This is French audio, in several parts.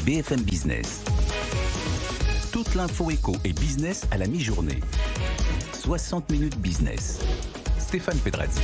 BFM Business. Toute l'info éco et business à la mi-journée. 60 minutes business. Stéphane Pedrazzi.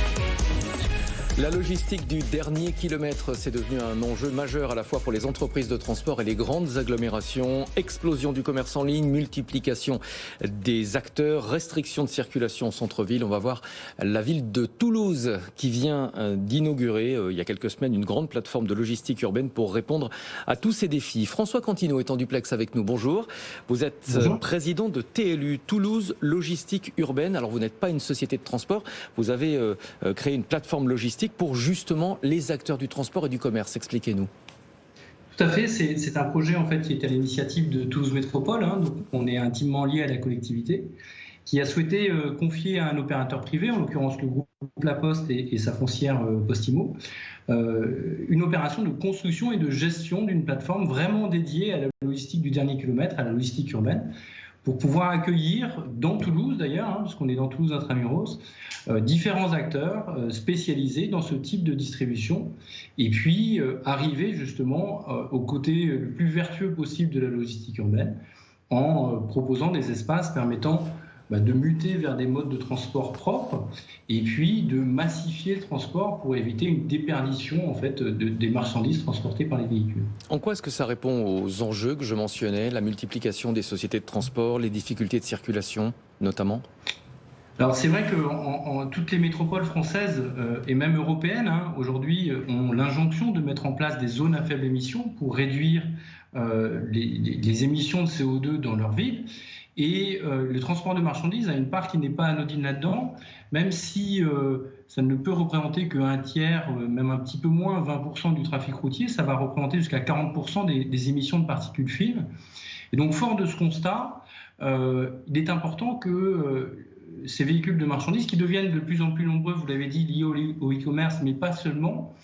La logistique du dernier kilomètre, c'est devenu un enjeu majeur à la fois pour les entreprises de transport et les grandes agglomérations. Explosion du commerce en ligne, multiplication des acteurs, restriction de circulation au centre-ville. On va voir la ville de Toulouse qui vient d'inaugurer il y a quelques semaines une grande plateforme de logistique urbaine pour répondre à tous ces défis. François Cantino est en duplex avec nous. Bonjour. Vous êtes président de TLU, Toulouse Logistique Urbaine. Alors vous n'êtes pas une société de transport, vous avez créé une plateforme logistique pour justement les acteurs du transport et du commerce. Expliquez-nous. Tout à fait, c'est un projet en fait qui est à l'initiative de Toulouse Métropole, donc on est intimement lié à la collectivité, qui a souhaité confier à un opérateur privé, en l'occurrence le groupe La Poste et sa foncière Postimo, une opération de construction et de gestion d'une plateforme vraiment dédiée à la logistique du dernier kilomètre, à la logistique urbaine, pour pouvoir accueillir, dans Toulouse d'ailleurs, parce qu'on est dans Toulouse intramuros, différents acteurs spécialisés dans ce type de distribution, et puis arriver justement au côté le plus vertueux possible de la logistique urbaine, en proposant des espaces permettant de muter vers des modes de transport propres et puis de massifier le transport pour éviter une déperdition en fait, des marchandises transportées par les véhicules. En quoi est-ce que ça répond aux enjeux que je mentionnais, la multiplication des sociétés de transport, les difficultés de circulation notamment ? Alors c'est vrai que toutes les métropoles françaises et même européennes aujourd'hui ont l'injonction de mettre en place des zones à faible émission pour réduire les émissions de CO2 dans leur ville. Et le transport de marchandises a une part qui n'est pas anodine là-dedans, même si ça ne peut représenter qu'un tiers, même un petit peu moins, 20% du trafic routier, ça va représenter jusqu'à 40% des émissions de particules fines. Et donc, fort de ce constat, il est important que ces véhicules de marchandises, qui deviennent de plus en plus nombreux, vous l'avez dit, liés au e-commerce, mais pas seulement,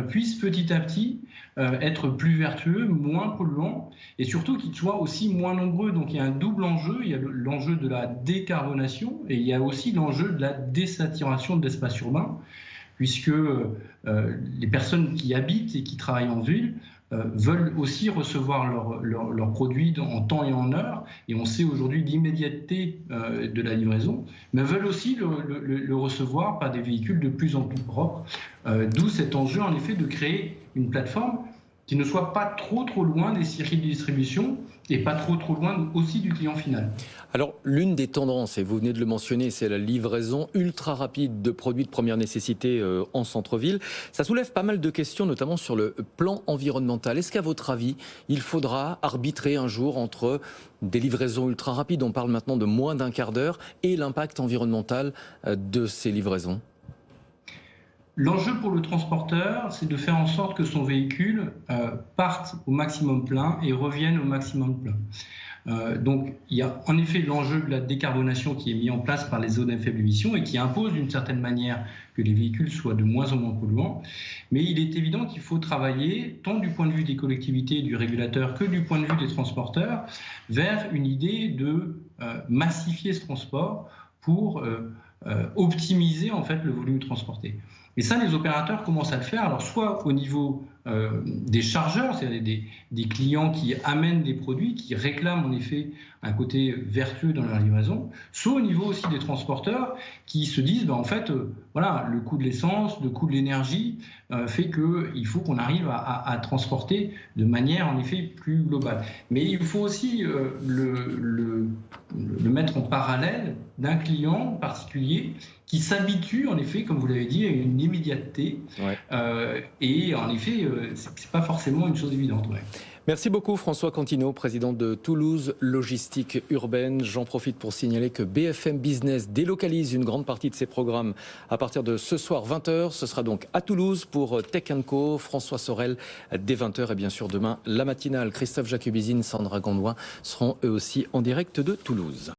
puissent petit à petit être plus vertueux, moins polluants et surtout qu'ils soient aussi moins nombreux. Donc il y a un double enjeu, il y a l'enjeu de la décarbonation et il y a aussi l'enjeu de la désaturation de l'espace urbain, puisque les personnes qui habitent et qui travaillent en ville veulent aussi recevoir leurs produits en temps et en heure, et on sait aujourd'hui l'immédiateté de la livraison, mais veulent aussi le recevoir par des véhicules de plus en plus propres, d'où cet enjeu en effet de créer une plateforme qui ne soit pas trop loin des circuits de distribution et pas trop loin aussi du client final. Alors l'une des tendances, et vous venez de le mentionner, c'est la livraison ultra rapide de produits de première nécessité en centre-ville. Ça soulève pas mal de questions, notamment sur le plan environnemental. Est-ce qu'à votre avis, il faudra arbitrer un jour entre des livraisons ultra rapides, on parle maintenant de moins d'un quart d'heure, et l'impact environnemental de ces livraisons ? L'enjeu pour le transporteur, c'est de faire en sorte que son véhicule parte au maximum plein et revienne au maximum plein. Donc il y a en effet l'enjeu de la décarbonation qui est mis en place par les zones à faible émission et qui impose d'une certaine manière que les véhicules soient de moins en moins polluants. Mais il est évident qu'il faut travailler, tant du point de vue des collectivités et du régulateur que du point de vue des transporteurs, vers une idée de massifier ce transport pour optimiser en fait le volume transporté. Et ça, les opérateurs commencent à le faire, alors soit au niveau des chargeurs, c'est-à-dire des clients qui amènent des produits, qui réclament en effet un côté vertueux dans leur livraison, soit au niveau aussi des transporteurs qui se disent, en fait, voilà, le coût de l'essence, le coût de l'énergie fait qu'il faut qu'on arrive à transporter de manière en effet plus globale. Mais il faut aussi le mettre en parallèle d'un client particulier qui s'habitue en effet, comme vous l'avez dit, à une immédiateté. Ouais. Et en effet, c'est pas forcément une chose évidente. Ouais. Merci beaucoup François Cantino, président de Toulouse Logistique Urbaine. J'en profite pour signaler que BFM Business délocalise une grande partie de ses programmes à partir de ce soir 20h. Ce sera donc à Toulouse pour Tech & Co, François Sorel dès 20h et bien sûr demain la matinale. Christophe Jacubizine, Sandra Gondouin seront eux aussi en direct de Toulouse.